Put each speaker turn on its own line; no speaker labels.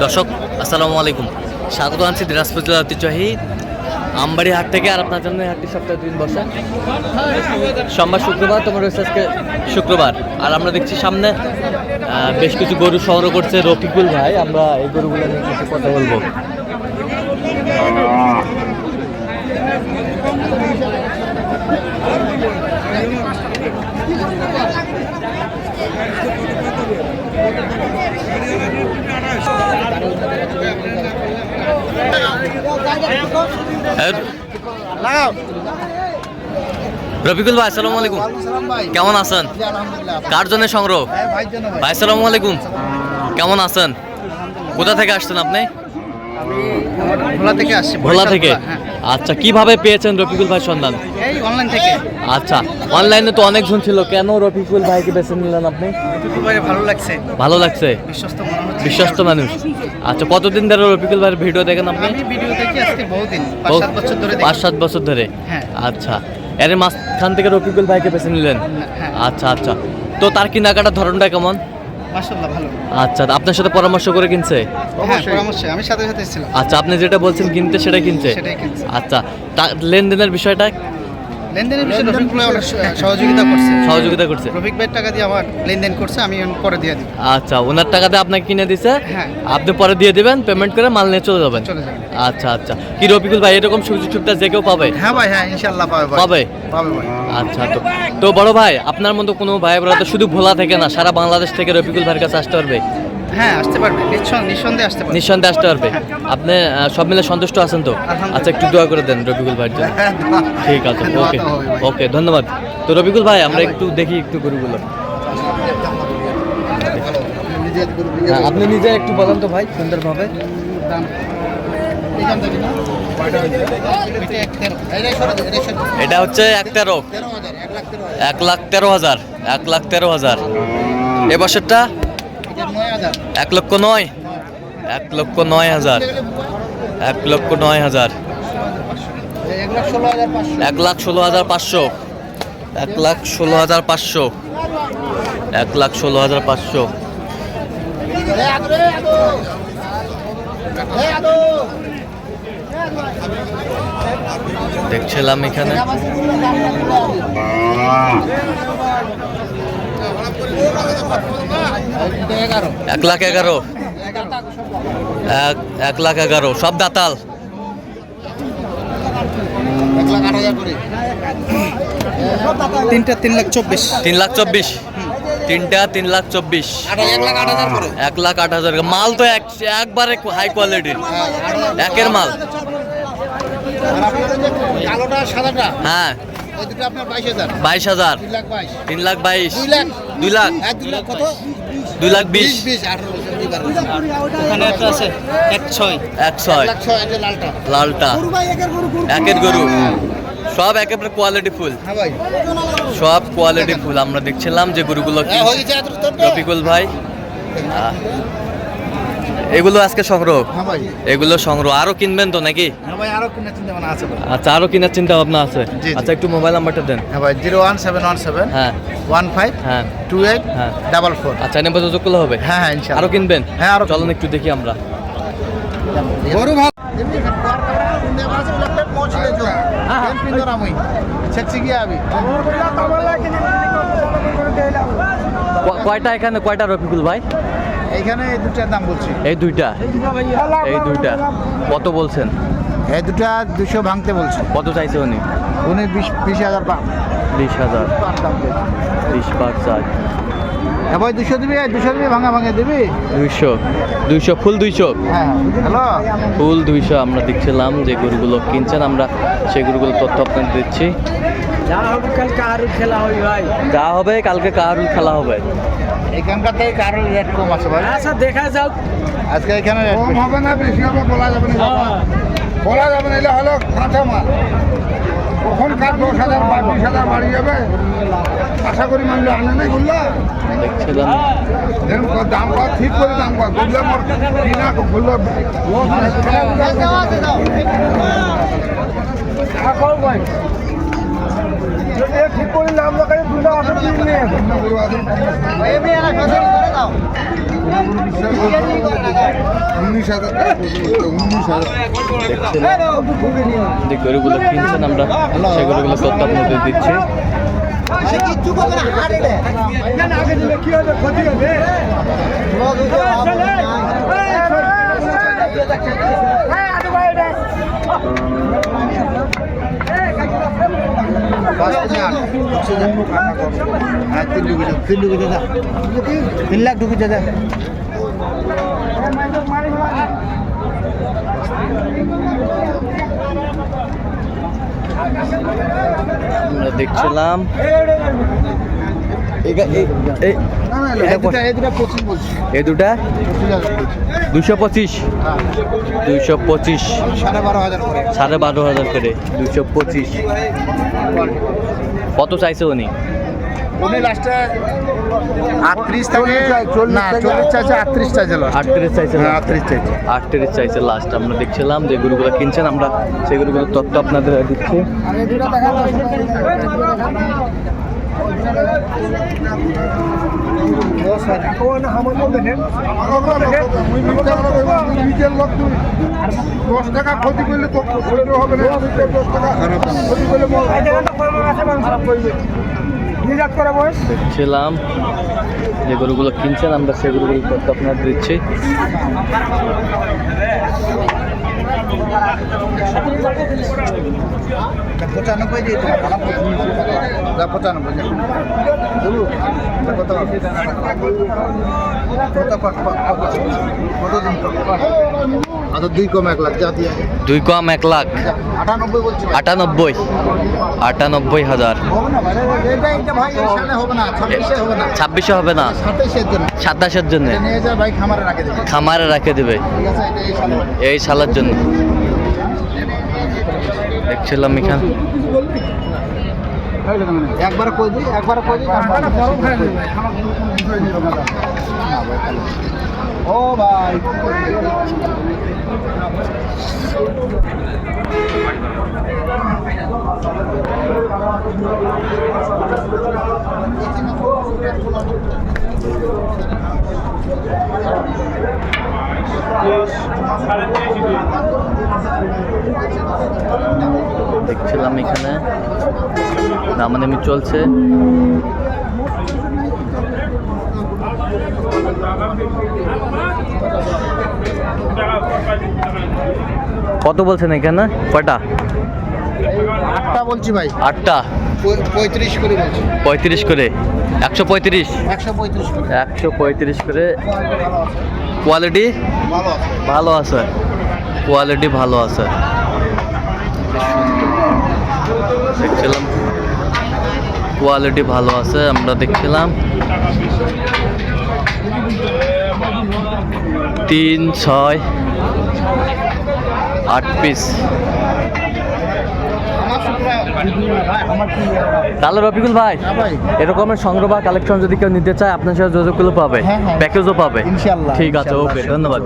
দর্শক আসসালামু আলাইকুম, স্বাগত আনছি দিনাজপুর জেলার ঐতিহ্যবাহী আমবাড়ি হাট থেকে। আর আপনার জন্য হাটটি সপ্তাহে 2 দিন বসে, সোমবার শুক্রবার। তোমার রয়েছে আজকে শুক্রবার। আর আমরা দেখছি সামনে বেশ কিছু গরু সংগ্রহ করছে রফিকুল ভাই। আমরা এই গরুগুলো নিয়ে কিছু কথা বলবো। রফিকুল ভাই আসসালামু আলাইকুম, কেমন আছেন? কার জন্য সংগ্রহ? ভাই আসসালামু আলাইকুম, কেমন আছেন? কোথা থেকে আসছেন আপনি? ভোলা থেকে। আচ্ছা, কিভাবে পেয়েছেন রফিকুল ভাই সন্ধান?
অনলাইন থেকে।
আচ্ছা, অনলাইনে তো অনেকজন ছিল, কেন রফিকুল ভাইকে বেছে নিলেন আপনি? ভালো লাগছে, বিশ্বস্ত মানুষ। আচ্ছা, কতদিন ধরে রফিকুল ভাইয়ের ভিডিও দেখেন আপনি?
ভিডিও দেখি আজকে বহুদিন,
5-7 বছর ধরে। আচ্ছা, এর মাঝখান থেকে রফিকুল ভাইকে বেছে নিলেন। আচ্ছা আচ্ছা, তো তার কেনাকাটার ধরনটা কেমন?
মাশাআল্লাহ ভালো।
আচ্ছা, আপনার সাথে পরামর্শ করে কিনছে?
হ্যাঁ, পরামর্শে আমি সাথে সাথে ছিলাম।
আচ্ছা, আপনি যেটা বলছেন কিনতে সেটাই কিনছে?
সেটাই কিনছে।
আচ্ছা, লেনদেনের বিষয়টা?
লেনদেনের বিষয়ে রফিক ভাই অনেক সহযোগিতা করছে। রফিক ভাইয়ের টাকা দিয়ে আমার লেনদেন করছে, আমি পরে দিয়ে দিই।
আচ্ছা, ওনার টাকা দিয়ে আপনাকে কিনে দিছে,
হ্যাঁ,
আপনি পরে দিয়ে দিবেন, পেমেন্ট করে মাল নিয়ে চলে যাবেন। আচ্ছা আচ্ছা, কি রফিকুল ভাই এরকম সুযোগ সুবিধা যে কেউ পাবে?
হ্যাঁ ভাই, হ্যাঁ ইনশাআল্লাহ পাবে
ভাই। আচ্ছা, তো বড় ভাই, আপনার মতো কোনো ভাই ব্রাদার তো শুধু ভোলা থেকে না, সারা বাংলাদেশ থেকে রফিকুল ভাইয়ের কাছে আসতে পারবে?
হ্যাঁ, আসতে পারবে, নিঃসন্দেহে আসতে পারবে।
নিঃসন্দেহে আসতে পারবে। আপনি সব মিলে সন্তুষ্ট আছেন তো? আচ্ছা, একটু দোয়া করে দেন রফিকুল ভাইয়ের জন্য। ঠিক আছে, ওকে ওকে, ধন্যবাদ। তো রফিকুল ভাই, আমরা একটু দেখি একটু গরুগুলো। আপনি নিজে একটু বলেন তো ভাই সুন্দরভাবে। এটা হচ্ছে 1,13,000। 1,13,000। এবছরটা 1,09,000। 1,09,000। 1,09,000। 1,16,500। 1,16,500। 1,16,500। দেখছিলাম এখানে 1,11,000। 1,11,000 সব দাতাল।
3,24,000।
3,24,000। 3,24,000। 1,08,000। মাল তো একবারে হাই কোয়ালিটির, একের মাল। হ্যাঁ, 22,000। 3,22,000। 2 লাখ। 2,20,000।
ওখানে একটা আছে 1,06,000।
লালটা একের গরু, সব একেবারে কোয়ালিটি ফুল। সব কোয়ালিটি ফুল। আমরা দেখছিলাম যে গরুগুলো রফিকুল ভাই, এগুলো আজকে সংগ্রহ। এগুলো সংগ্রহ। আরো কিনবেন তো নাকি? আচ্ছা, আরো কেনার চিন্তা ভাবনা আছে। আচ্ছা, একটু মোবাইল নাম্বারটা দেন।
01717
হ্যাঁ
15
হ্যাঁ
28
হ্যাঁ
44।
আচ্ছা, নেবে যোগ করলে হবে?
হ্যাঁ ইনশাআল্লাহ।
আরো কিনবেন?
হ্যাঁ, আরো।
চলুন একটু দেখি আমরা।
গরু ভালো।
কয়টা এখানে, কয়টা রফিকুল ভাই?
এইখানে এই দুটার দাম বলছি।
এই দুইটা কত বলছেন?
এই দুটা 200 ভাঙতে বলছে।
কত চাইছে উনি?
20,000
20,000। 20 পার চাই।
ভাই 200 দিবি, 200 দিবি, ভাঙা দিবি।
200 ফুল 200।
হ্যাঁ, হ্যালো,
ফুল 200। আমরা দেখছিলাম যে গরুগুলো কিনছেন, আমরা সেই গরুগুলো তথ্য আপনাদের দিচ্ছি।
যা হবে কালকে কাহারুল খেলা হবে ভাই।
যা হবে কালকে কাহারুল খেলা হবে।
এখানকার থেকে কাহারুল রেট কম আছে ভাই। আচ্ছা, দেখা যাক। আজকে এখানে কম হবে না, বেশি হবে বলা যাবে না। বলা যাবে না, এটা হলো কাঁচা মাল। কখন কার 10,000 বা 20,000 বাড়ি যাবে আশা করি মানুষ আনে নাই। বললা
দেখছিলাম
দাম কত ঠিক করে দাম কত বুঝলে মোর কিনা বললো ঠিক করে নাম লাগাই দুটো আসন দিয়ে 19,000
যে গরুগুলো কিনছেন আমরা সেই গরুগুলো তথ্য আপনাদের দিচ্ছি।
তিন লাখ ঢুকে দাদা
আমরা দেখছিলাম এই দুটা 225 225 12,500 করে 225। কত চাইছে উনি?
উনি লাস্টে 38 থেকে না 40 চাইছে, 38 চাইছে লাস্ট।
38 চাইছে,
38 চাইছে,
38 চাইছে লাস্ট। আমরা দেখছিলাম যে গরুগুলো কিনছেন, আমরা সেই গরুগুলোর তথ্য আপনাদের দিচ্ছি।
দশ টাকা ক্ষতি করলে তো হবে না, 10 টাকা ক্ষতি করলে
দেখছিলাম যে গরুগুলো কিনছেন, আমরা সেই গরুগুলোর তথ্য আপনাদের দিচ্ছি।
পঁচানব্বই দিয়ে 95 আচ্ছা 2 কম 1 লাখ যা দিয়ে
2 কম 1 লাখ
98 বলছি
98,000
হবে না ভাই, এটা ভাই এই সালে হবে না, 26 হবে না,
26 হবে না,
27 এর জন্য
27-এর জন্য
এটা নিয়ে যা ভাই খামারে রাখে দেবে,
খামারে রেখে দেবে
ঠিক আছে? এটা এই সালে
এই সালের জন্য। দেখছিলাম এখানে
একবার কই দিই গরম খাই দিই ও ভাই
দেখছিলাম এখানে দামাদামি চলছে। কত বলছেন এখানে? কয়টা?
8টা বলছি ভাই,
8টা
35 করে বলছি,
35 করে 135
135 করে
135 করে। কোয়ালিটি
ভালো আছে,
ভালো আছে, কোয়ালিটি ভালো আছে। দেখছিলাম কোয়ালিটি ভালো আছে, আমরা দেখছিলাম 3, 6, 8 পিস। তাহলে রফিকুল ভাই,
ভাই
এরকমের সংগ্রহ বা কালেকশন যদি কেউ নিতে চায় আপনার সাথে যোগাযোগ করলে পাবে,
হ্যাঁ, হ্যাঁ।
প্যাকেজও পাবে।
ইনশাআল্লাহ,
ঠিক আছে,
ইনশাআল্লাহ।
ওকে, ধন্যবাদ।